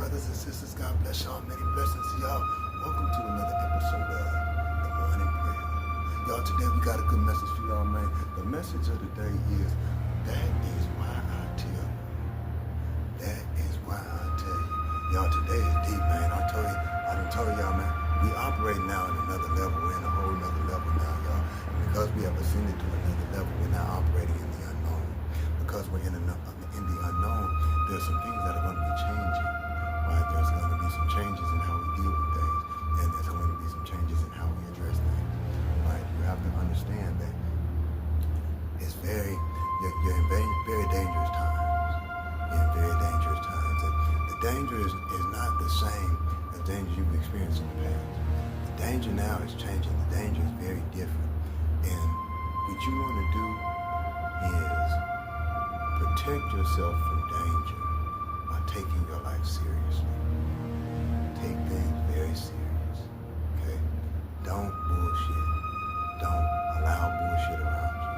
brothers and sisters. God bless y'all. Many blessings to y'all. Welcome to another episode of The Morning Prayer. Y'all, today we got a good message for y'all, man. The message of the day is, that is why I tell you. That is why I tell you. Y'all, today is deep, man. I done told y'all, man, we operate now at another level. We're in a whole nother level now, y'all. And because we have ascended to another level, we're now operating in the unknown. Because we're in the unknown, there's some things that are going to be changing. Right? There's going to be some changes in how we deal with things. And there's going to be some changes in how we address things. Right? You have to understand that you're in very dangerous times. You're in very dangerous times. And the danger is not the same as danger you've experienced in the past. The danger now is changing. The danger is very different. And what you want to do is protect yourself from danger by taking your life seriously. Take things very serious. Okay? Don't bullshit. Don't allow bullshit around you.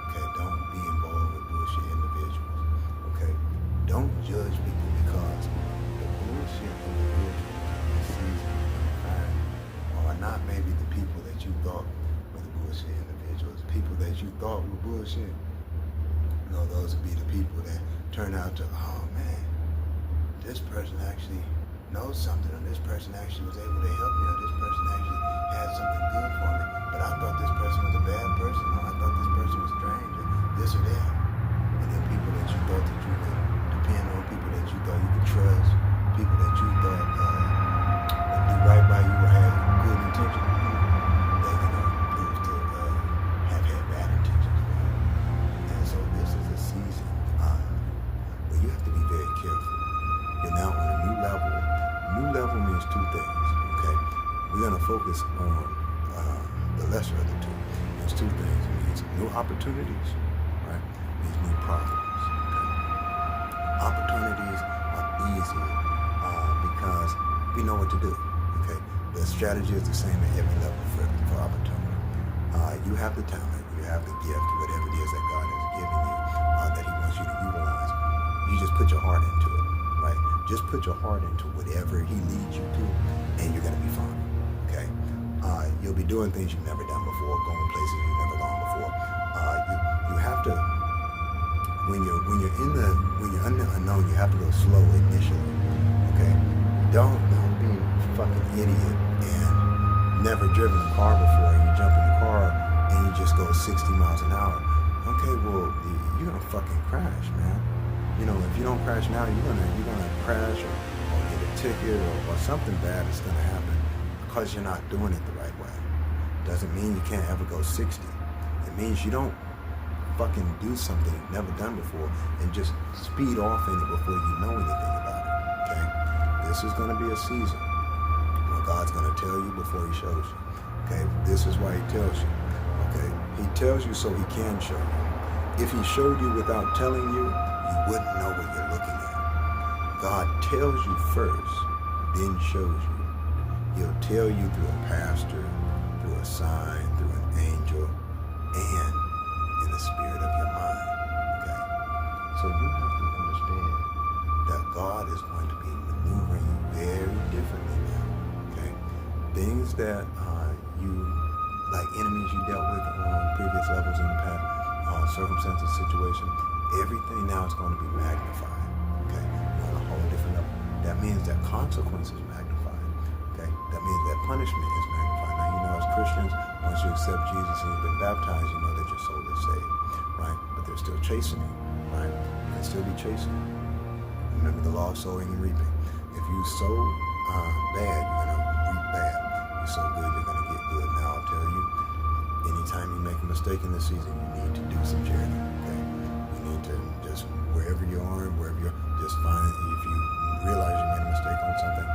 Okay? Don't be involved with bullshit individuals. Okay? Don't judge people because the bullshit individuals in this season are not maybe the people that you thought were the bullshit individuals. People that you thought were bullshit. No, those would be the people that turn out to, oh man, this person actually knows something, or this person actually was able to help me, or this person actually had something good for me, but I thought this person was a bad person, or I thought this person was strange, or this or that. And then people that you thought that you could depend on, people that you thought you could trust, people that you thought would do right by you or had good intentions, they're going to prove to have had bad intentions. And so this is a season where you have to be very careful. You're now on a new level. New level means two things, okay? We're going to focus on the lesser of the two. There's two things. It means new opportunities, right? It means new problems, okay? Opportunities are easy because we know what to do, okay? The strategy is the same at every level for opportunity. You have the talent, you have the gift, whatever it is that God has given you, that He wants you to utilize. You just put your heart into it, right? Just put your heart into whatever He leads you to, and you're going to be fine, okay? You'll be doing things you've never done before, going places you've never gone before. You have to, when you're in the unknown, you have to go slow initially, okay? Don't be a fucking idiot and never driven a car before, and you jump in the car and you just go 60 miles an hour. Okay, well, you're gonna fucking crash, man. You know, if you don't crash now, you're gonna crash or get a ticket or something bad is gonna happen because you're not doing it the right way. Doesn't mean you can't ever go 60. It means you don't fucking do something you've never done before and just speed off in it before you know anything about it. Okay? This is gonna be a season where God's gonna tell you before He shows you. Okay? This is why He tells you. Okay? He tells you so He can show you. If He showed you without telling you, you wouldn't know what you're looking at. God tells you first, then shows you. He'll tell you through a pastor, through a sign, through an angel, and in the spirit of your mind. Okay? So you have to understand that God is going to be maneuvering you very differently now. Okay? Things that like enemies you dealt with on previous levels in the past, circumstances, situation, everything now is going to be magnified. Okay? You're on a whole different level. That means that consequence is magnified. Okay? That means that punishment is magnified. Now, you know, as Christians, once you accept Jesus and you've been baptized, you know that your soul is saved, right? But they're still chasing you, right? You can still be chasing you. Remember the law of sowing and reaping. If you sow bad, you're going to reap bad. You sow good, you're going to get good. Now, I'll tell you, anytime you make a mistake in this season, you need to do some charity, okay? You need to just, wherever you are, just find, if you realize you made a mistake on something,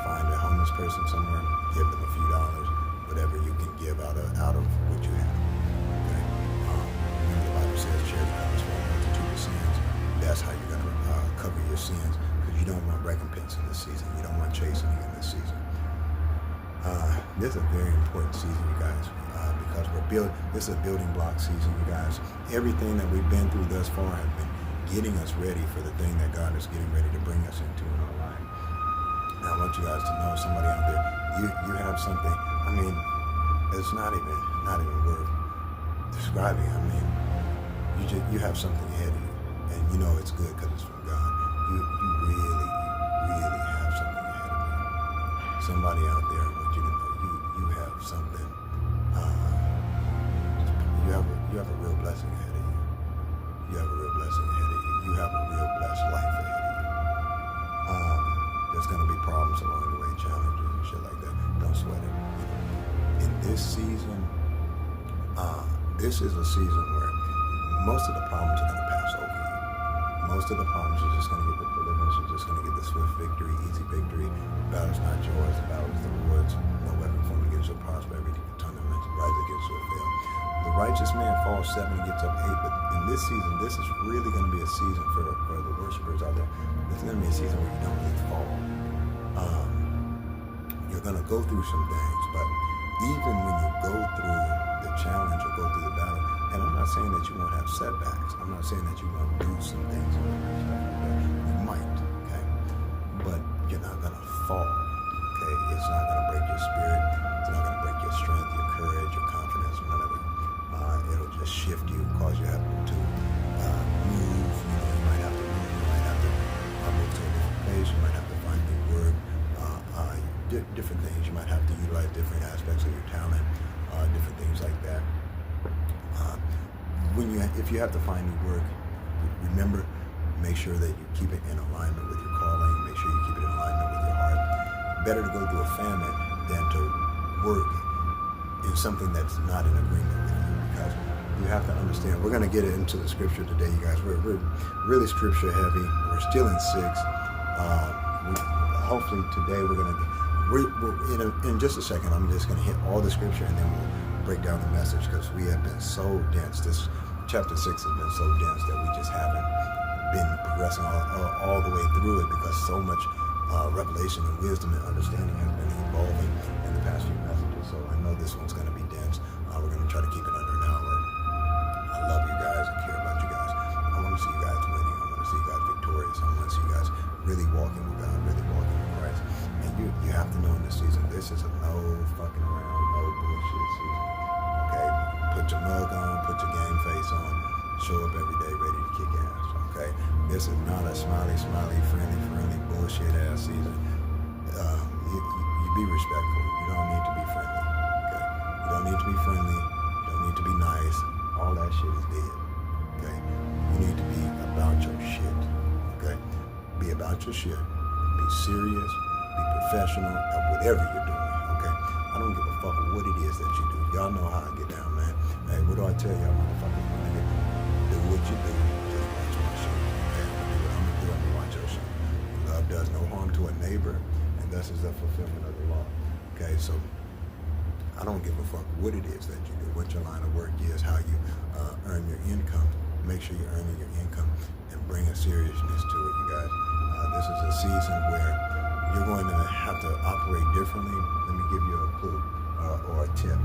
find a homeless person somewhere, give them a few dollars, whatever you can give out of what you have, okay? Remember the Bible says charity covers for a multitude of sins. That's how you're going to cover your sins, because you don't want recompense in this season. You don't want chastening in this season. This is a very important season, you guys, because this is a building block season, you guys. Everything that we've been through thus far has been getting us ready for the thing that God is getting ready to bring us into in our life. want you guys to know, somebody out there, you have something. I mean, it's not even worth describing. I mean, you have something ahead of you, and you know it's good because it's from God. You really have something ahead of you. Somebody out there, I want you to know you have something. You have a real blessing ahead of you. You have a real blessing ahead of you. You have a real blessed life ahead of you. There's going to be problems along the way, challenges and shit like that. Don't sweat it. In this season, this is a season where most of the problems are going to pass over you. Most of the problems, you're just going to get the deliverance. You're just going to get the swift victory, easy victory. The battle's not yours. The battle is the Lord's. No weapon formed against you will prosper. Every tongue that rises against you will fail. The righteous man falls 7 and gets up 8. But in this season, this is really going to be a season for the worshipers out there. This is going to be a season where you don't really fall. You're going to go through some things, but even when you go through the challenge or go through the battle, and I'm not saying that you won't have setbacks. I'm not saying that you won't lose some things and stuff like that. You might, okay? But you're not going to fall, okay? It's not going to break your spirit. It's not going to break your strength, your courage, your confidence, none of it. It'll just shift you, cause you have to move. You might have to move. You might have to move to a different place. You might have to find new work. Different things. You might have to utilize different aspects of your talent, different things like that. If you have to find new work, remember, make sure that you keep it in alignment with your calling. Make sure you keep it in alignment with your heart. Better to go through a famine than to work in something that's not in agreement with you, because you have to understand. We're going to get into the scripture today, you guys. We're really scripture heavy. We're still in 6. Hopefully today in just a second, I'm just going to hit all the scripture and then we'll break down the message, because we have been so dense. This chapter 6 has been so dense that we just haven't been progressing all the way through it, because so much revelation and wisdom and understanding has been evolving in the past few messages. So I know this one's going to be dense. We're going to try to keep it under an hour. I love you guys. I care about you guys. I want to see you guys winning. I want to see you guys victorious. I want to see you guys really walking with God, really walking with Christ. And you have to know in this season, this is a no fucking around, no bullshit season. Okay? Put your mug on, put your game face on, show up every day ready to kick ass. Okay? This is not a smiley, friendly, bullshit ass season. You be respectful. You don't need to be friendly. Okay? You don't need to be friendly. You don't need to be nice. All that shit is dead. Okay? You need to be about your shit. Okay? Be about your shit. Be serious. Be professional at whatever you're doing. Okay? I don't give a fuck what it is that you do. Y'all know how I get down, man. Hey, what do I tell y'all, motherfuckers? Do what you do. Just watch my show. Okay? Do what I'm gonna do. I'm gonna watch your show. Love does no harm to a neighbor, and thus is the fulfillment of the law. Okay? So I don't give a fuck what it is that you do, what your line of work is, how you earn your income. Make sure you're earning your income and bring a seriousness to it, you guys. This is a season where you're going to have to operate differently. Let me give you a clue or a tip.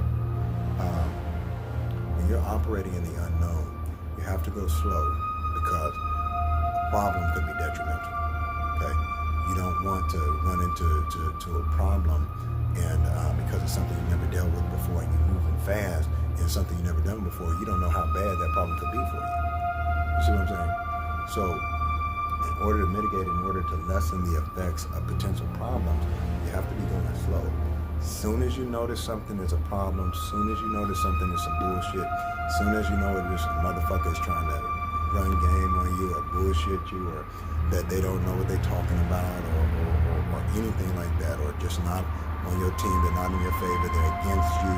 When you're operating in the unknown, you have to go slow, because a problem could be detrimental. Okay? You don't want to run into a problem and because it's something you never dealt with before, and you're moving fast in something you never done before, you don't know how bad that problem could be for you. You see what I'm saying? So in order to mitigate, in order to lessen the effects of potential problems, you have to be doing it slow. Soon as you notice something is a problem, soon as you notice something is some bullshit, soon as you know it is motherfuckers trying to run game on you or bullshit you, or that they don't know what they're talking about, or anything like that, or just not on your team, they're not in your favor, they're against you,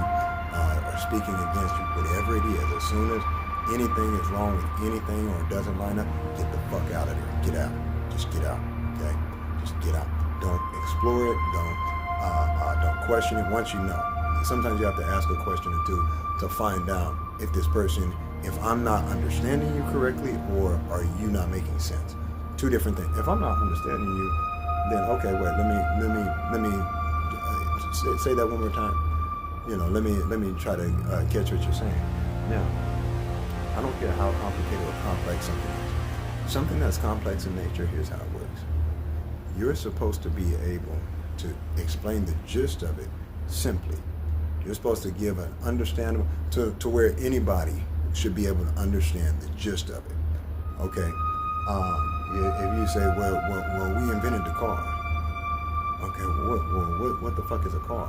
or speaking against you, whatever it is, as soon as anything is wrong with anything or it doesn't line up, get the fuck out of there. Get out. Just get out. Okay? Just get out. Don't explore it. Don't question it. Once you know. Sometimes you have to ask a question or two to find out if this person, if I'm not understanding you correctly, or are you not making sense. Two different things. If I'm not understanding you, then okay, wait, let me say that one more time. Let me try to catch what you're saying. Now, I don't care how complicated or complex something is. Something that's complex in nature, here's how it works. You're supposed to be able to explain the gist of it simply. You're supposed to give an understandable to where anybody should be able to understand the gist of it. Okay. If you say, well, we invented the car. Okay. What the fuck is a car?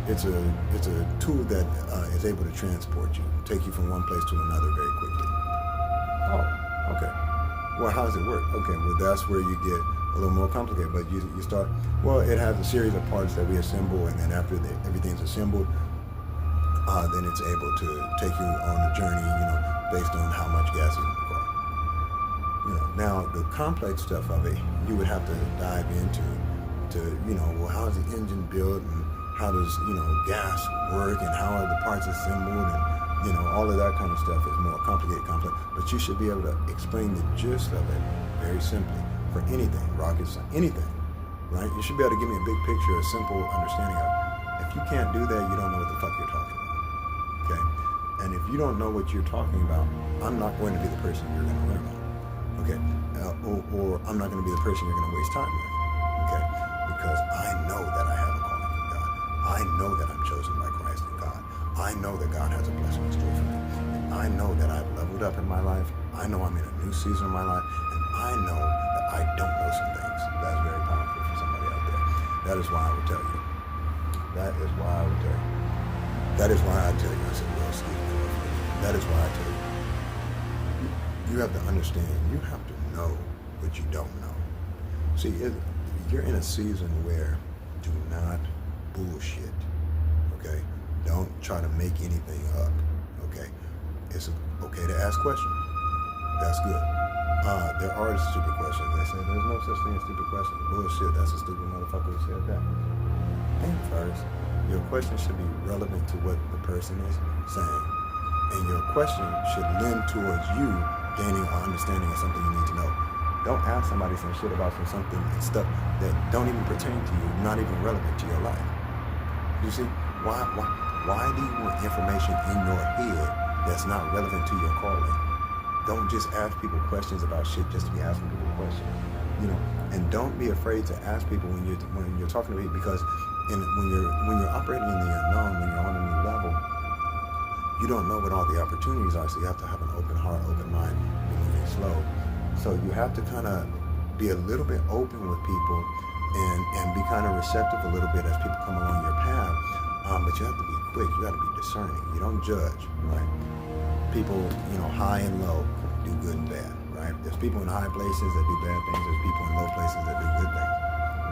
It's a tool that is able to transport you, take you from one place to another very quickly. Oh, okay. Well, how does it work? Okay, well, that's where you get a little more complicated. But you start, well, it has a series of parts that we assemble, and then after everything's assembled, then it's able to take you on a journey, based on how much gas is in the car. Now the complex stuff of it, you would have to dive into, well, how is the engine built, and how does, gas work, and how are the parts assembled, and, all of that kind of stuff is more complicated, complex. But you should be able to explain the gist of it very simply for anything, rocket science, anything, right? You should be able to give me a big picture, a simple understanding of it. If you can't do that, you don't know what the fuck you're talking about, okay? And if you don't know what you're talking about, I'm not going to be the person you're going to learn on, okay? Or I'm not going to be the person you're going to waste time with, okay? Because I know that I have a calling from God. I know that I'm chosen by Christ and God. I know that God has a blessing in store for me. And I know that I've leveled up in my life. I know I'm in a new season of my life. And I know that I don't know some things. That's very powerful for somebody out there. That is why I would tell you. That is why I would tell you. That is why I tell you. I said, well, Steve, that is why I tell you. You have to understand. You have to know what you don't know. See, you're in a season where do not bullshit, okay? Don't try to make anything up, okay? It's okay to ask questions. That's good. There are stupid questions. They say there's no such thing as stupid questions. Bullshit, that's a stupid motherfucker who said that. Think first. Your question should be relevant to what the person is saying. And your question should lend towards you gaining an understanding of something you need to know. Don't ask somebody some shit about something and stuff that don't even pertain to you, not even relevant to your life. You see, why do you want information in your head that's not relevant to your calling? Don't just ask people questions about shit just to be asking people questions, And don't be afraid to ask people when you're talking to people, because when you're operating in the unknown, when you're on a new level, you don't know what all the opportunities are. So you have to have an open heart, open mind, be moving slow. So you have to kind of be a little bit open with people and be kind of receptive a little bit as people come along your path. But you have to be quick. You got to be discerning. You don't judge, right? People, high and low do good and bad, right? There's people in high places that do bad things. There's people in low places that do good things,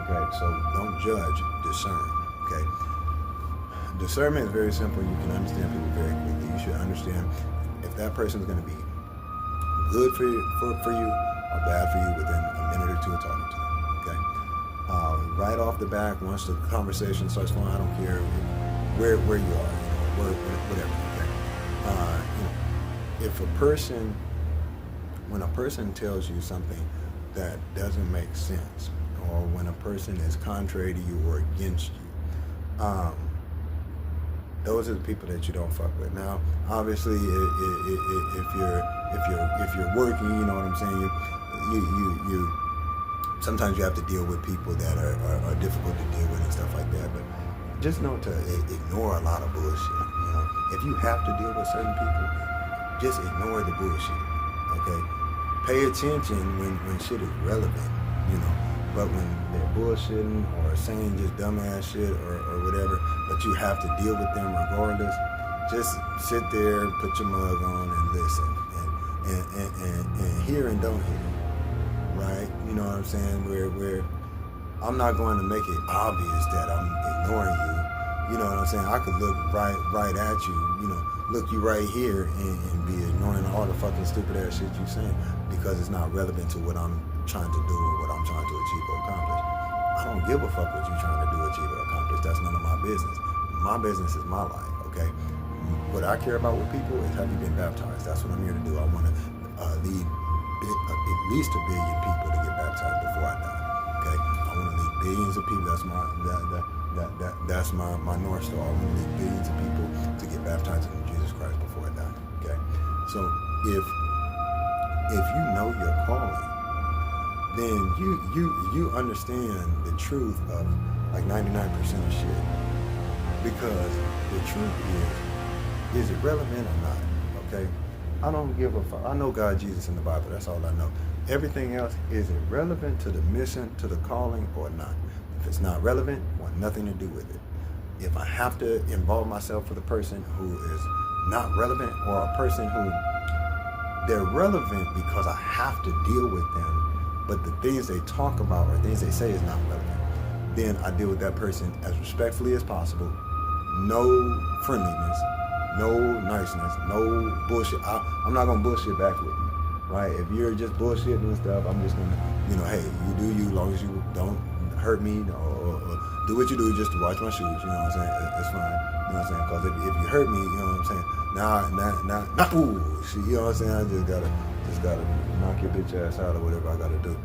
okay? So don't judge, discern, okay? Discernment is very simple. You can understand people very quickly. You should understand if that person is going to be good for you or bad for you within a minute or two of talking to them, okay? Right off the back, once the conversation starts going, I don't care where you are, whatever, okay? When a person tells you something that doesn't make sense, or when a person is contrary to you or against you, those are the people that you don't fuck with. Now, obviously, if you're working, you know what I'm saying. You sometimes you have to deal with people that are difficult to deal with and stuff like that. But just know to ignore a lot of bullshit. If you have to deal with certain people, just ignore the bullshit. Okay, pay attention when shit is relevant. But when they're bullshitting or saying just dumbass shit or whatever, but you have to deal with them regardless, just sit there, put your mug on and listen and hear and don't hear, right? You know what I'm saying? Where I'm not going to make it obvious that I'm ignoring you. You know what I'm saying? I could look right at you, look you right here and be ignoring all the fucking stupid ass shit you're saying because it's not relevant to what I'm trying to do or what I'm trying to achieve or accomplish. I don't give a fuck what you're trying to do, achieve, or accomplish. That's none of my business. My business is my life, okay? What I care about with people is have you been baptized. That's what I'm here to do. I want to lead at least 1 billion people to get baptized before I die, okay? I want to lead billions of people. That's my North Star. I want to lead billions of people to get baptized in Jesus Christ before I die, okay? So if you know your calling, then you understand the truth of like 99% of shit. Because the truth is it relevant or not? Okay? I don't give a fuck. I know God, Jesus, in the Bible. That's all I know. Everything else, is it relevant to the mission, to the calling, or not? If it's not relevant, want nothing to do with it. If I have to involve myself with a person who is not relevant, or a person who they're relevant because I have to deal with them, but the things they talk about or things they say is not relevant, then I deal with that person as respectfully as possible. No friendliness, no niceness, no bullshit. I'm not gonna bullshit back with you, right? If you're just bullshitting and stuff, I'm just gonna, hey, you do you, as long as you don't hurt me or do what you do just to wash my shoes. You know what I'm saying? It's fine. You know what I'm saying? Because if you hurt me, you know what I'm saying? Now, ooh, shit, you know what I'm saying? I just gotta knock your bitch ass out or whatever I gotta do.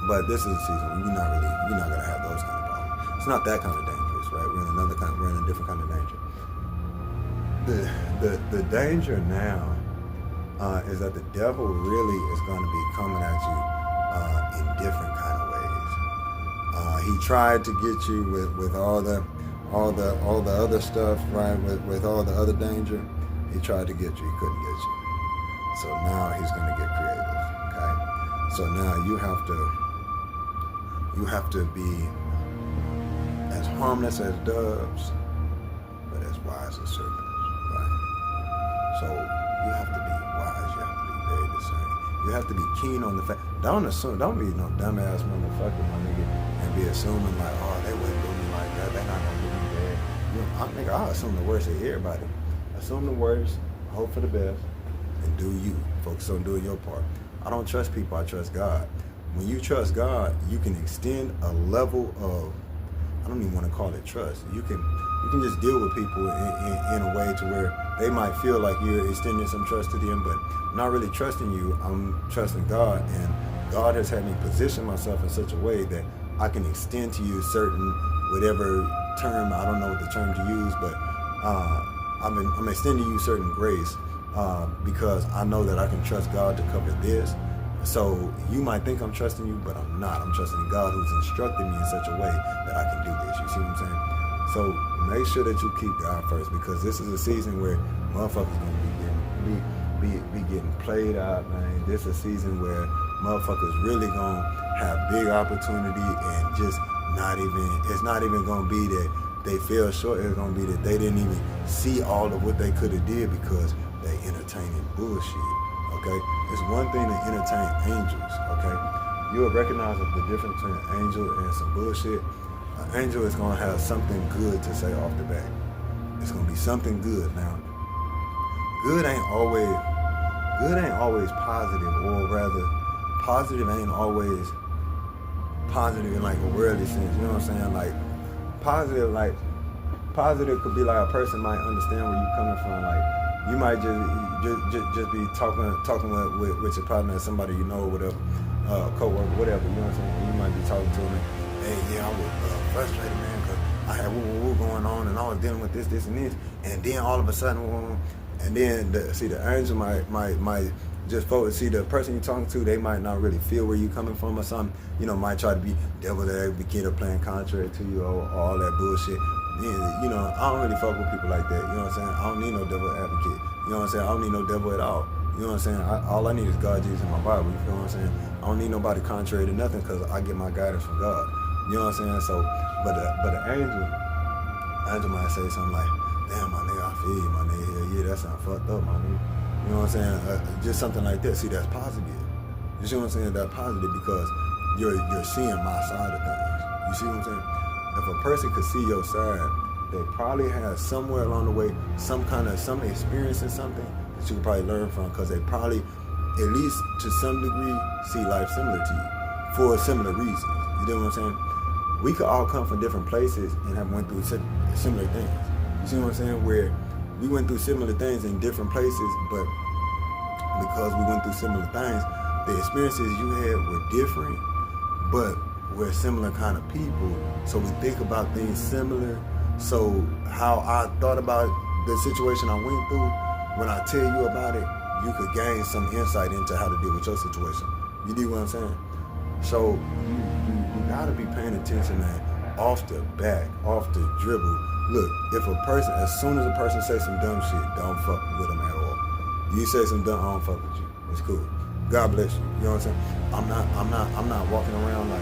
But this is a season when you're not gonna have those kind of problems. It's not that kind of dangerous, right? We're in a different kind of danger. The danger now is that the devil really is going to be coming at you in different kind of ways. He tried to get you with all the other stuff, right? With all the other danger, he tried to get you. He couldn't get you. So now he's going to get creative. Okay. So now you have to be as harmless as doves, but as wise as serpents, right? So you have to be wise. You have to be very discerning. You have to be keen on the fact. Don't be no dumbass motherfucker, my nigga, and be assuming like, oh, they wouldn't do me like that. They're not gonna do me bad. I'll assume the worst of everybody. Assume the worst, hope for the best, and do you. Focus on doing your part. I don't trust people. I trust God. When you trust God, you can extend a level of, I don't even want to call it trust. You can just deal with people in a way to where they might feel like you're extending some trust to them, but I'm not really trusting you. I'm trusting God, and God has had me position myself in such a way that I can extend to you certain, whatever term, I don't know what the term to use, but I'm extending you certain grace because I know that I can trust God to cover this. So you might think I'm trusting you, but I'm not. I'm trusting God who's instructed me in such a way that I can do this. You see what I'm saying? So make sure that you keep God first, because this is a season where motherfuckers gonna be getting played out, man. This is a season where motherfuckers really gonna have big opportunity and just it's not even gonna be that they fell short. It's gonna be that they didn't even see all of what they could have did because they entertaining bullshit. Okay, it's one thing to entertain angels. Okay, you'll recognize the difference between an angel and some bullshit. An angel is gonna have something good to say off the bat. It's gonna be something good. Now, good ain't always positive, or rather, positive ain't always positive in like a worldly sense. You know what I'm saying? Like positive could be like a person might understand where you're coming from. Like you might just be talking with your partner, somebody you know, whatever, co-worker, whatever. You know what I'm saying? And you might be talking to them. Hey, yeah, I was frustrated, man, because I had woo going on, and I was dealing with this, and this, and then all of a sudden, and then the angel might just focus. See, the person you're talking to, they might not really feel where you're coming from or something. You know, might try to be devil advocate or playing contrary to you or all that bullshit. You know, I don't really fuck with people like that. You know what I'm saying? I don't need no devil advocate. You know what I'm saying? I don't need no devil at all. You know what I'm saying? All I need is God, Jesus, and my Bible. You feel what I'm saying? I don't need nobody contrary to nothing, because I get my guidance from God. You know what I'm saying? So, but the angel might say something like, damn, my nigga, I feel you, my nigga. Yeah, that sound fucked up, my nigga. You know what I'm saying? Just something like that. See, that's positive. You see what I'm saying? That's positive because you're seeing my side of things. You see what I'm saying? If a person could see your side, they probably have somewhere along the way some experience in something that you could probably learn from, because they probably, at least to some degree, see life similar to you for similar reasons. You know what I'm saying? We could all come from different places and have went through similar things. You see what I'm saying? Where we went through similar things in different places, but because we went through similar things, the experiences you had were different, but we're similar kind of people. So we think about things similar. So how I thought about the situation I went through, when I tell you about it, you could gain some insight into how to deal with your situation. You do what I'm saying? So you gotta be paying attention, man. Off the back, off the dribble. Look, if a person, as soon as a person says some dumb shit, don't fuck with them at all. You say some dumb, I don't fuck with you. It's cool. God bless you. You know what I'm saying? I'm not walking around like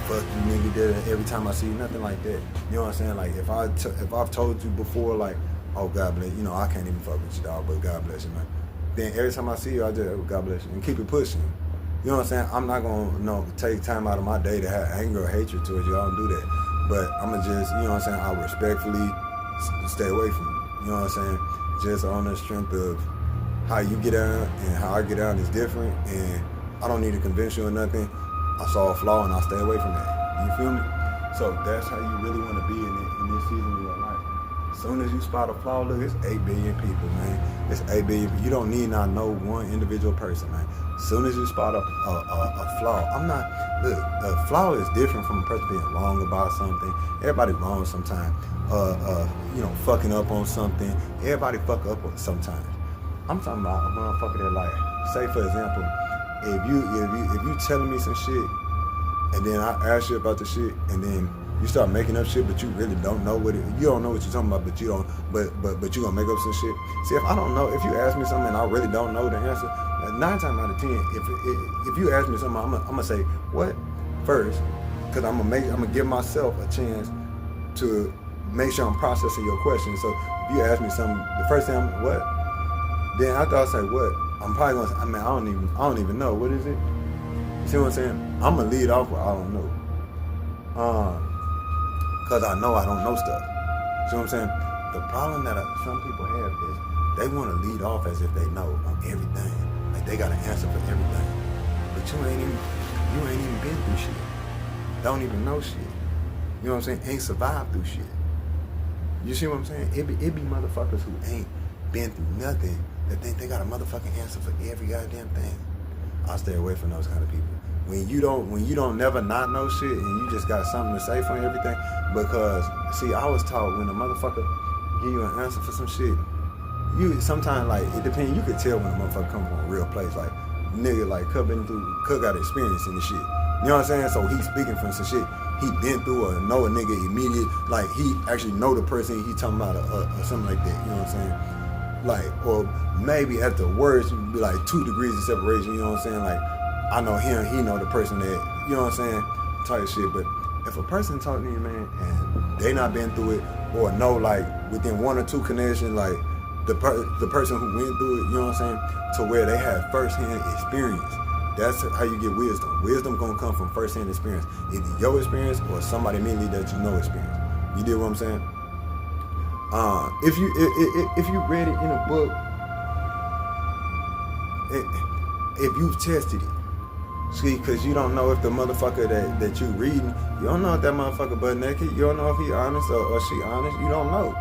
fuck you nigga did it every time I see you, nothing like that. You know what I'm saying? Like if I've told you before, like, oh God bless you, I can't even fuck with you, dog, but God bless you, man. Then every time I see you, I just, oh, God bless you, and keep it pushing. You know what I'm saying? I'm not gonna take time out of my day to have anger or hatred towards you. I don't do that. But I'ma just, you know what I'm saying, I respectfully stay away from you. You know what I'm saying? Just on the strength of how you get out and how I get out is different, and I don't need to convince you or nothing. I saw a flaw and I stay away from that. You feel me? So that's how you really want to be in this season of your life. As soon as you spot a flaw, look, it's 8 billion people, man. It's 8 billion. You don't need not know one individual person, man. As soon as you spot a flaw, look, a flaw is different from a person being wrong about something. Everybody wrong sometimes. Fucking up on something. Everybody fuck up sometimes. I'm talking about a motherfucker that, like, say for example, if you telling me some shit, and then I ask you about the shit, and then you start making up shit, but you really don't know you don't know what you're talking about, but you you gonna make up some shit. See, if I don't know, if you ask me something and I really don't know the answer, 9 times out of 10, if you ask me something, I'm gonna say what first, because I'm gonna give myself a chance to make sure I'm processing your question. So if you ask me something, the first thing what, then after I say what, I'm probably gonna say, I don't even know. What is it? You see what I'm saying? I'm gonna lead off with I don't know. Cause I know I don't know stuff. See what I'm saying? The problem that some people have is they wanna lead off as if they know on everything. Like they got an answer for everything. But you ain't even been through shit. Don't even know shit. You know what I'm saying? Ain't survived through shit. You see what I'm saying? It be motherfuckers who ain't been through nothing that think they got a motherfucking answer for every goddamn thing. I'll stay away from those kind of people. When you don't never not know shit and you just got something to say for everything, because see, I was taught when a motherfucker give you an answer for some shit, you sometimes, like, it depends, you could tell when a motherfucker come from a real place, like nigga like Cub got experience in the shit. You know what I'm saying? So he's speaking from some shit he been through, or know a nigga immediate, like he actually know the person he talking about or something like that. You know what I'm saying? Like, or maybe at the worst, you'd be like 2 degrees of separation, you know what I'm saying? Like, I know him, he know the person that, you know what I'm saying, type shit. But if a person talking to you, man, and they not been through it, or know, like, within 1 or 2 connections, like, the person who went through it, you know what I'm saying, to where they have first-hand experience, that's how you get wisdom. Wisdom gonna come from first-hand experience. Either your experience or somebody immediately that you know experience. You dig what I'm saying? If you read it in a book, if you've tested it, see, because you don't know if the motherfucker that you reading, you don't know if that motherfucker butt naked, you don't know if he honest or she honest, you don't know.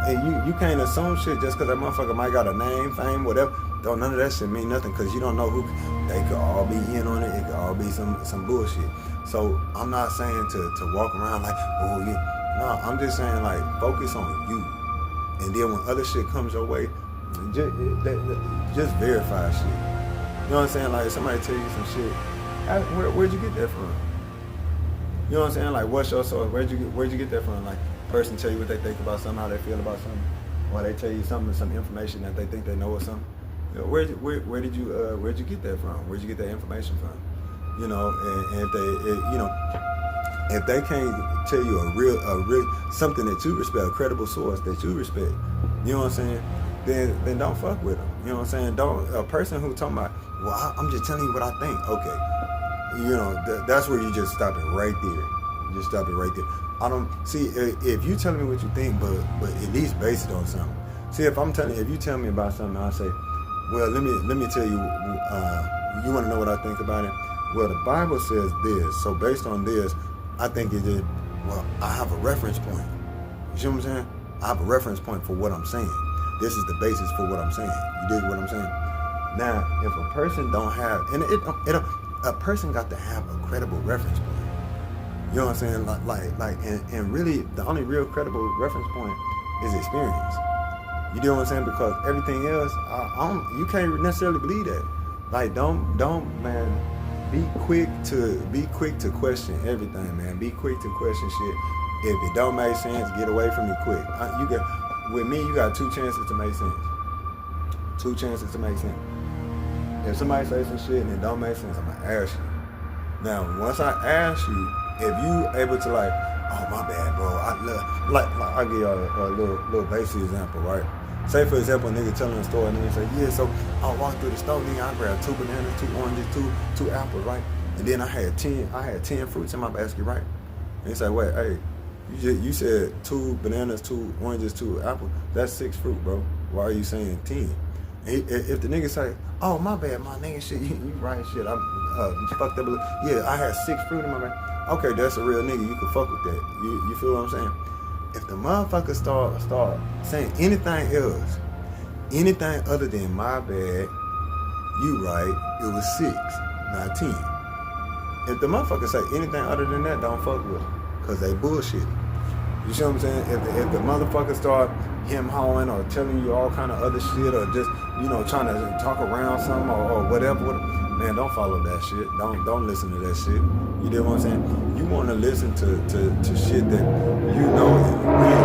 And you can't assume shit just because that motherfucker might got a name, fame, whatever. Don't none of that shit mean nothing, because you don't know who, they could all be in on it, it could all be some bullshit. So I'm not saying to walk around like, oh yeah. No, I'm just saying, like, focus on you. And then when other shit comes your way, just verify shit. You know what I'm saying? Like, if somebody tell you some shit, where'd you get that from? You know what I'm saying? Like, what's your source? Where'd you get that from? Like, person tell you what they think about something, how they feel about something, or they tell you some information that they think they know or something. You know, where'd you get that from? Where'd you get that information from? You know, and if they can't tell you a real something that you respect, a credible source that you respect, you know what I'm saying? Then don't fuck with them. You know what I'm saying? A person who talking about, well, I'm just telling you what I think. Okay, you know, that's where you just stop it right there. Just stop it right there. I don't see if you telling me what you think, but at least base it on something. See, if you tell me about something, I say, well, let me tell you. You want to know what I think about it? Well, the Bible says this, so based on this, I think it is. Well, I have a reference point. You see what I'm saying? I have a reference point for what I'm saying. This is the basis for what I'm saying. You dig what I'm saying? Now, if a person don't have, and a person got to have a credible reference point. You know what I'm saying? And really, the only real credible reference point is experience. You know what I'm saying? Because everything else, you can't necessarily believe that. Like, don't, man. Be quick to question everything, man. Be quick to question shit. If it don't make sense, get away from me quick. With me, you got 2 chances to make sense. 2 chances to make sense. If somebody say some shit and it don't make sense, I'm gonna ask you. Now, once I ask you, if you able to like, oh my bad, bro. I'll give y'all a little basic example, right? Say for example, a nigga telling a story and they say, yeah, so I walked through the store, nigga, I grabbed 2 bananas, 2 oranges, two apples, right? And then I had 10 fruits in my basket, right? And he said, wait, hey, you said 2 bananas, 2 oranges, 2 apples. That's 6 fruit, bro. Why are you saying 10? If the nigga say, oh my bad, my nigga, shit, you right, shit, I'm fucked up. Yeah, I had 6 fruit in my basket. Okay, that's a real nigga. You can fuck with that. You feel what I'm saying? If the motherfucker start saying anything else, anything other than my bad, you right, it was 6, not 10. If the motherfucker say anything other than that, don't fuck with them, cause they bullshit. You see what I'm saying? If the motherfucker start him-hawing or telling you all kind of other shit or just, trying to talk around something or whatever, man, don't follow that shit. Don't listen to that shit. You know what I'm saying? You want to listen to shit that you know is real, man,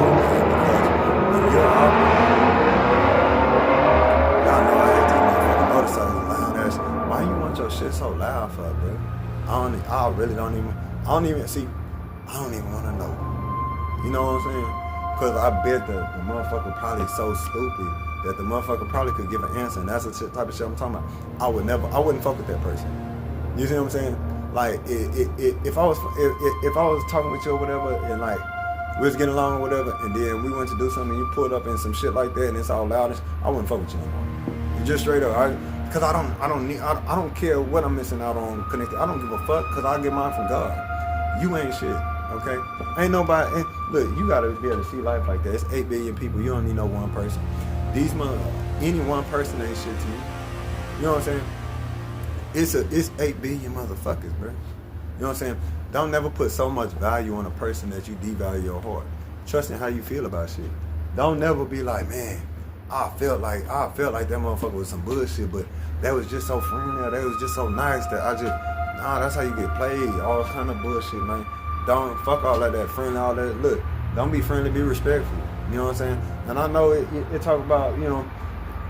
because when you're out, y'all know I hate these motherfucking motorcycles loud ass. Why you want your shit so loud for, bro? I don't even want to know. You know what I'm saying? Because I bet the motherfucker probably so stupid that the motherfucker probably could give an answer, and that's the type of shit I'm talking about. I wouldn't fuck with that person. You see what I'm saying? Like, if I was talking with you or whatever, and like we was getting along or whatever, and then we went to do something, and you pulled up in some shit like that, and it's all loud, I wouldn't fuck with you no more. Just straight up, because I don't care what I'm missing out on connected. I don't give a fuck, because I get mine from God. You ain't shit. Okay? Ain't nobody, look, you gotta be able to see life like that. It's 8 billion people. You don't need no one person. Any one person ain't shit to you. You know what I'm saying? It's 8 billion motherfuckers, bro. You know what I'm saying? Don't never put so much value on a person that you devalue your heart. Trust in how you feel about shit. Don't never be like, man, I felt like that motherfucker was some bullshit, but that was just so friendly, that was just so nice that that's how you get played. All kind of bullshit, man. Don't fuck all of that friendly, all that. Look, don't be friendly, be respectful. You know what I'm saying? And I know it talk about,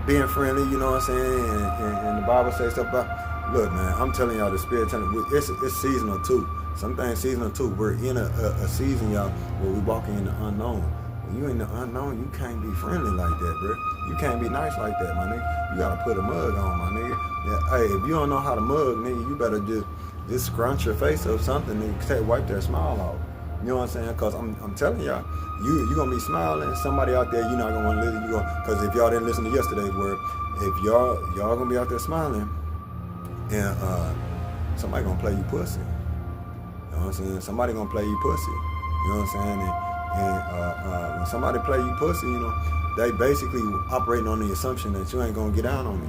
being friendly, you know what I'm saying? And the Bible says stuff about, look, man, I'm telling y'all, the Spirit telling me, it's seasonal too. Some things seasonal too. We're in a season, y'all, where we walking in the unknown. When you in the unknown, you can't be friendly like that, bro. You can't be nice like that, my nigga. You gotta put a mug on, my nigga. Yeah, hey, if you don't know how to mug, nigga, you better just scrunch your face up something and wipe that smile off. You know what I'm saying? Because I'm telling y'all, you going to be smiling. Somebody out there, you're not going to want to listen. Because if y'all didn't listen to yesterday's word, if y'all going to be out there smiling, and somebody going to play you pussy. You know what I'm saying? Somebody going to play you pussy. You know what I'm saying? And when somebody play you pussy, they basically operating on the assumption that you ain't going to get down on it.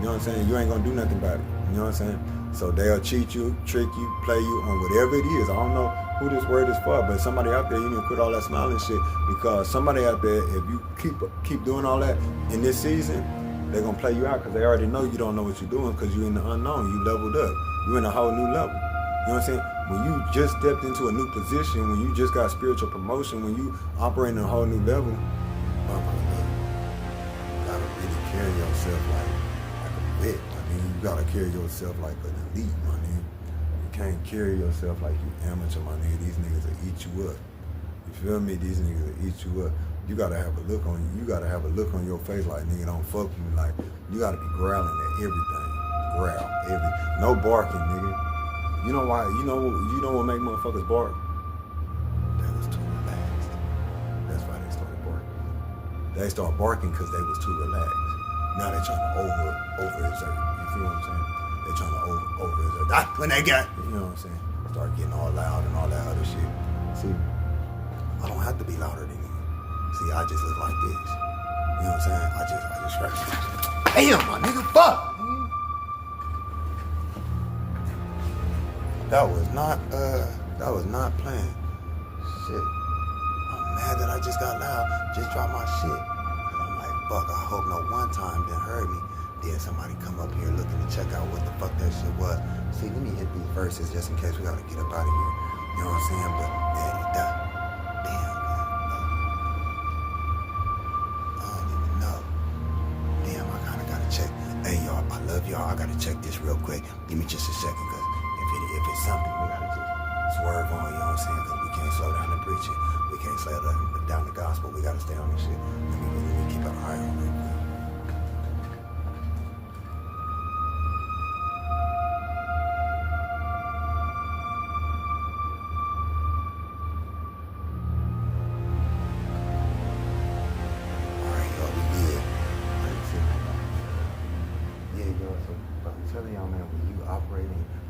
You know what I'm saying? You ain't going to do nothing about it. You know what I'm saying? So they'll cheat you, trick you, play you on whatever it is. I don't know who this word is for, but somebody out there, you need to quit all that smiling shit, because somebody out there, if you keep doing all that in this season, they're going to play you out, because they already know you don't know what you're doing, because you're in the unknown. You leveled up. You're in a whole new level. You know what I'm saying? When you just stepped into a new position, when you just got spiritual promotion, when you operate in a whole new level, you gotta really carry yourself like a vet. You gotta carry yourself like an elite, my nigga. You can't carry yourself like you amateur, my nigga. These niggas will eat you up. You feel me? These niggas will eat you up. You gotta have a look on you. You gotta have a look on your face like, nigga, don't fuck with me. Like, you gotta be growling at everything. No barking, nigga. You know why? You know what make motherfuckers bark? They was too relaxed. That's why they started barking. They started barking because they was too relaxed. Now they trying to over-exert. You feel what I'm saying? They trying to over-exert. That's when they got, you know what I'm saying? Start getting all loud and all that other shit. See, I don't have to be louder than you. See, I just look like this. You know what I'm saying? I just scratch it. Damn, my nigga, fuck! That was not planned. Shit. I'm mad that I just got loud. Just dropped my shit. And I'm like, fuck, I hope no one time didn't hurt me. Then somebody come up here looking to check out what the fuck that shit was. See, let me hit these verses just in case we gotta get up out of here. You know what I'm saying? But damn, I don't even know. Damn, I kinda gotta check. Hey y'all, I love y'all. I gotta check this real quick. Give me just a second, cause if it's something we gotta just swerve on, you know what I'm saying? Cause we can't slow down the preaching. We can't slow down the gospel. We gotta stay on this shit. Let me keep an eye on it.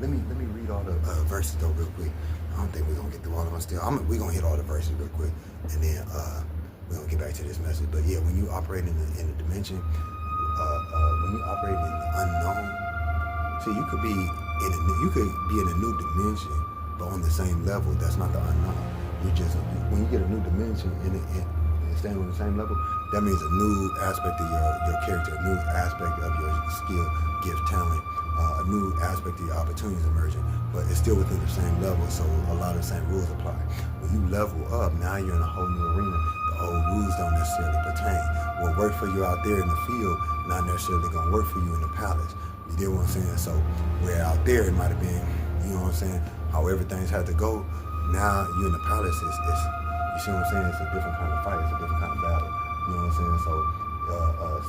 Let me read all the verses though real quick. I don't think we're gonna get through all of them still. We're gonna hit all the verses real quick, and then we're gonna get back to this message. But yeah, when you operate in the dimension, when you operate in the unknown, see, you could be in a new dimension, but on the same level. That's not the unknown. When you get a new dimension and stand on the same level, that means a new aspect of your character, a new aspect of your skill, gift, talent. A new aspect of your opportunities emerging, but it's still within the same level, so a lot of the same rules apply. When you level up, now you're in a whole new arena. The old rules don't necessarily pertain. What worked for you out there in the field, not necessarily gonna work for you in the palace. You get what I'm saying? So where out there it might have been, you know what I'm saying, how everything's had to go. Now you in the palace, it's you see what I'm saying? It's a different kind of fight. It's a different kind of battle. You know what I'm saying? So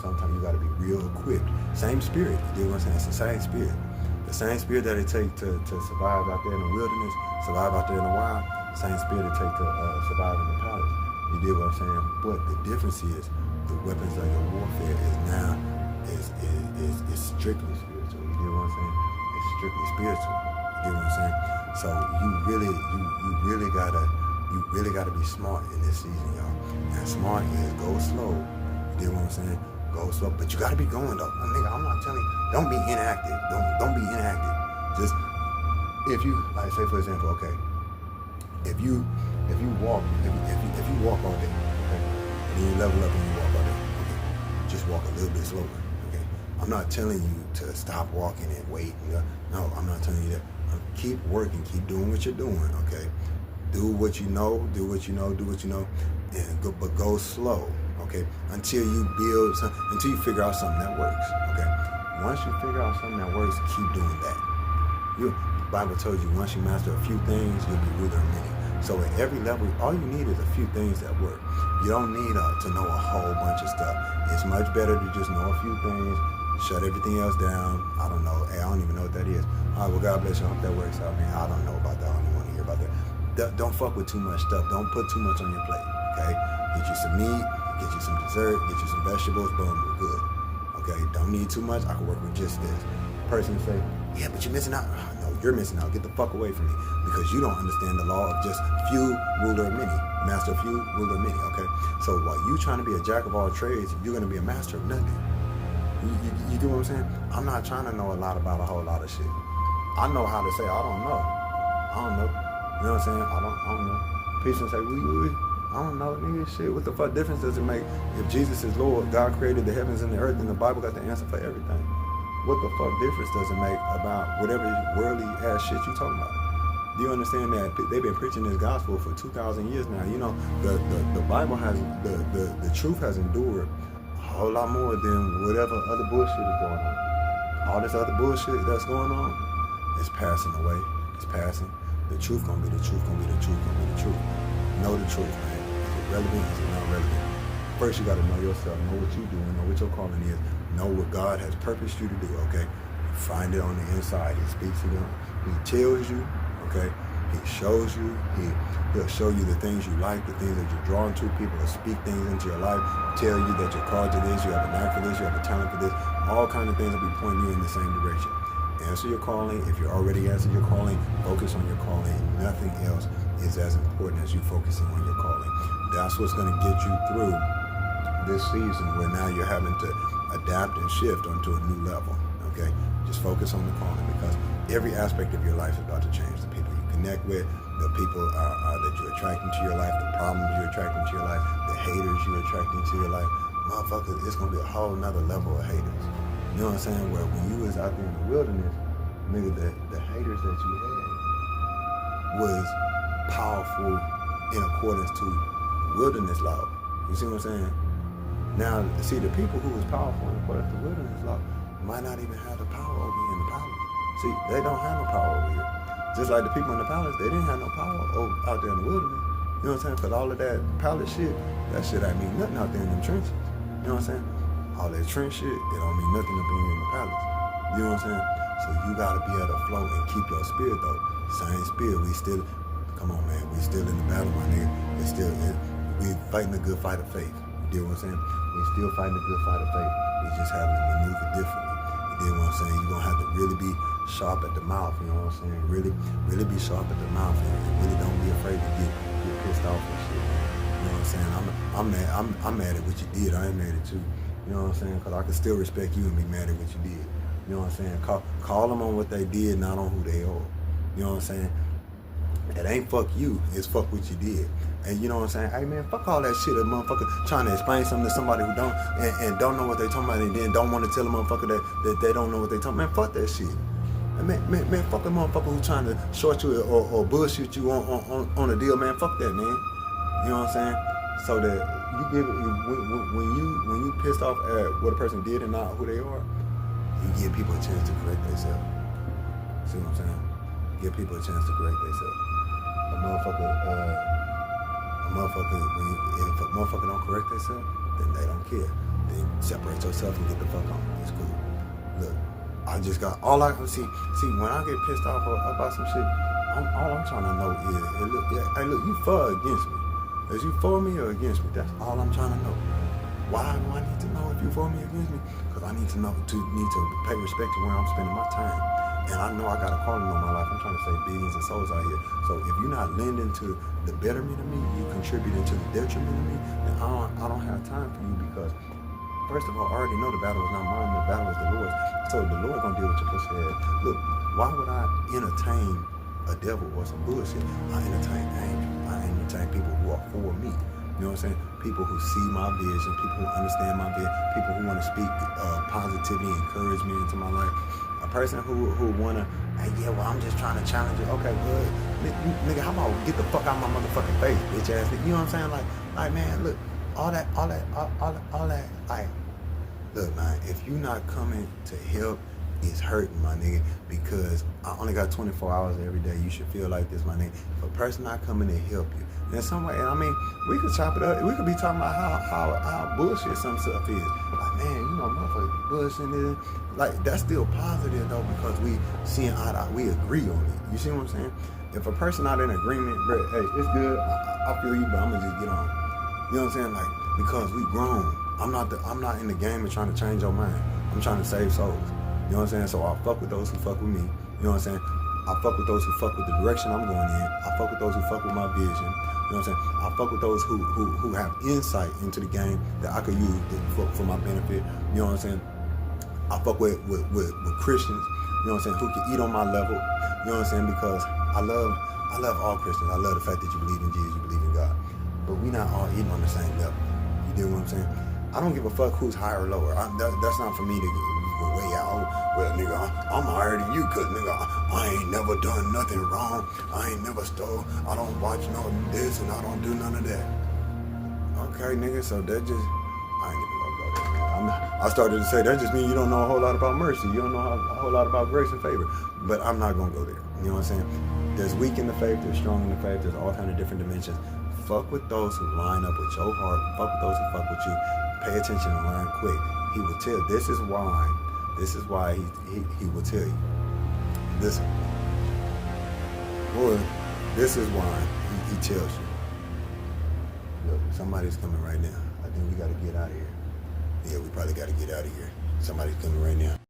sometimes you got to be real equipped. Same spirit, you know what I'm saying? It's the same spirit. The same spirit that it takes to survive out there in the wilderness, survive out there in the wild, same spirit it takes to survive in the palace. You get what I'm saying? But the difference is the weapons of your warfare is now is strictly spiritual. You get what I'm saying? It's strictly spiritual. You get what I'm saying? So you really gotta be smart in this season, y'all. And smart is go slow. You get what I'm saying? Go slow, but you gotta be going though. Nigga, I'm not telling you, don't be inactive. Don't be inactive. Just if you, like, say for example, okay, if you walk all day, okay, and then you level up and you walk all day, okay, just walk a little bit slower, okay. I'm not telling you to stop walking and wait. No, I'm not telling you that. Keep working, keep doing what you're doing, okay. Do what you know, and go slow. Okay, until you figure out something that works. Okay, once you figure out something that works, keep doing that. The Bible tells you once you master a few things, you'll be ruler of many. So at every level, all you need is a few things that work. You don't need to know a whole bunch of stuff. It's much better to just know a few things, shut everything else down. I don't know. Hey, I don't even know what that is. All right, well, God bless you. I hope that works out, man. I don't know about that. I don't even want to hear about that. Don't fuck with too much stuff. Don't put too much on your plate. Okay, get you some meat. Get you some dessert, get you some vegetables, boom, we're good. Okay, don't need too much, I can work with just this. Person say, yeah, but you're missing out. No, you're missing out. Get the fuck away from me. Because you don't understand the law of just few, ruler of many. Master of few, ruler of many, okay? So while you trying to be a jack of all trades, you're going to be a master of nothing. You get what I'm saying? I'm not trying to know a lot about a whole lot of shit. I know how to say, I don't know. You know what I'm saying? I don't know. People say, I don't know, nigga, shit. What the fuck difference does it make? If Jesus is Lord, God created the heavens and the earth, and the Bible got the answer for everything. What the fuck difference does it make about whatever worldly ass shit you talking about? Do you understand that they've been preaching this gospel for 2,000 years now? You know, the Bible has, the truth has endured a whole lot more than whatever other bullshit is going on. All this other bullshit that's going on is passing away. It's passing. The truth gonna be the truth, gonna be the truth, gonna be the truth. Know the truth, man. Is it relevant? Is it not relevant? First, you got to know yourself, know what you're doing, know what your calling is, know what God has purposed you to do, okay? Find it on the inside. He speaks to you. He tells you, okay? He shows you. He'll show you the things you like, the things that you're drawn to. People will speak things into your life, tell you that you're called to this, you have a knack for this, you have a talent for this. All kinds of things will be pointing you in the same direction. Answer your calling. If you already answered your calling, focus on your calling. Nothing else is as important as you focusing on your calling. That's what's going to get you through this season where now you're having to adapt and shift onto a new level, okay? Just focus on the calling because every aspect of your life is about to change. The people you connect with, the people that you're attracting to your life, the problems you're attracting to your life, the haters you're attracting to your life. Motherfucker, it's going to be a whole nother level of haters. You know what I'm saying? Where when you was out there in the wilderness, nigga, the haters that you had was powerful in accordance to wilderness law. You see what I'm saying? Now, see, the people who was powerful in accordance to wilderness law might not even have the power over here in the palace. See, they don't have no power over here. Just like the people in the palace, they didn't have no power out there in the wilderness. You know what I'm saying? Because all of that palace shit, that shit ain't mean nothing out there in them trenches. You know what I'm saying? All that trench shit, it don't mean nothing to be in the palace. You know what I'm saying? So you gotta be able to flow and keep your spirit though. Same spirit, we still, come on man, we still in the battle, my nigga. We fighting the good fight of faith. You know what I'm saying? We still fighting the good fight of faith. We just having to maneuver differently. You know what I'm saying? You're gonna have to really be sharp at the mouth, you know what I'm saying? Really be sharp at the mouth and really don't be afraid to get pissed off and shit. You know what I'm saying? I'm mad at what you did. I ain't mad at you. You know what I'm saying? Because I can still respect you and be mad at what you did. You know what I'm saying? Call them on what they did, not on who they are. You know what I'm saying? It ain't fuck you, it's fuck what you did. And you know what I'm saying? Hey man, fuck all that shit. A motherfucker trying to explain something to somebody who don't and don't know what they talking about and then don't want to tell a motherfucker that they don't know what they talking about. Man, fuck that shit. Man, fuck a motherfucker who trying to short you or bullshit you on a deal, man. Fuck that, man. You know what I'm saying? So that you give when you pissed off at what a person did and not who they are, you give people a chance to correct themselves. See what I'm saying? Give people a chance to correct themselves. If a motherfucker don't correct themselves, then they don't care. Then separate yourself and get the fuck on. It's cool. Look, I just got all I can see when I get pissed off about some shit, all I'm trying to know is, hey look, you for or against me? Is you for me or against me? That's all I'm trying to know. Why do I need to know if you for me or against me? Because I need to pay respect to where I'm spending my time. And I know I got a calling on my life. I'm trying to save billions of souls out here. So if you're not lending to the betterment of me, you contributing to the detriment of me, then I don't have time for you because, first of all, I already know the battle is not mine, the battle is the Lord's. So the Lord gonna deal with your pussy ass. Look, why would I entertain a devil or some bullshit? I entertain angels. I entertain people who are for me. You know what I'm saying? People who see my vision, people who understand my vision, people who want to speak positivity, encouragement into my life. A person who wanna, hey, yeah, well, I'm just trying to challenge you. Okay, good. Nigga, how about get the fuck out of my motherfucking face, bitch ass nigga? You know what I'm saying? Like, man, look, all that, like, look, man, if you not coming to help, it's hurting, my nigga, because I only got 24 hours every day. You should feel like this, my nigga. If a person not coming to help you, in some way, I mean, we could chop it up. We could be talking about how bullshit some stuff is. Like, man, you know, motherfucker, bullshit is. Like, that's still positive, though, because we seeing eye to eye. We agree on it. You see what I'm saying? If a person not in agreement, bro, hey, it's good. I feel you, but I'm gonna just get on. You know what I'm saying? Like, because we grown. I'm not in the game of trying to change your mind. I'm trying to save souls. You know what I'm saying? So I fuck with those who fuck with me. You know what I'm saying? I fuck with those who fuck with the direction I'm going in. I fuck with those who fuck with my vision. You know what I'm saying? I fuck with those who have insight into the game that I could use for my benefit. You know what I'm saying? I fuck with Christians. You know what I'm saying? Who can eat on my level. You know what I'm saying? Because I love all Christians. I love the fact that you believe in Jesus, you believe in God. But we not all eating on the same level. You dig what I'm saying? I don't give a fuck who's higher or lower. That's not for me to go way out. Well, nigga, I'm higher than you, cause nigga, I ain't never done nothing wrong. I ain't never stole. I don't watch no this and I don't do none of that. Okay, nigga, so that just, I ain't even gonna go there, man. I started to say that just means you don't know a whole lot about mercy. You don't know a whole lot about grace and favor. But I'm not gonna go there. You know what I'm saying? There's weak in the faith. There's strong in the faith. There's all kind of different dimensions. Fuck with those who line up with your heart. Fuck with those who fuck with you. Pay attention and learn quick. He will tell. This is why he will tell you. Listen. Boy, this is why he tells you. Look, somebody's coming right now. I think we got to get out of here. Yeah, we probably got to get out of here. Somebody's coming right now.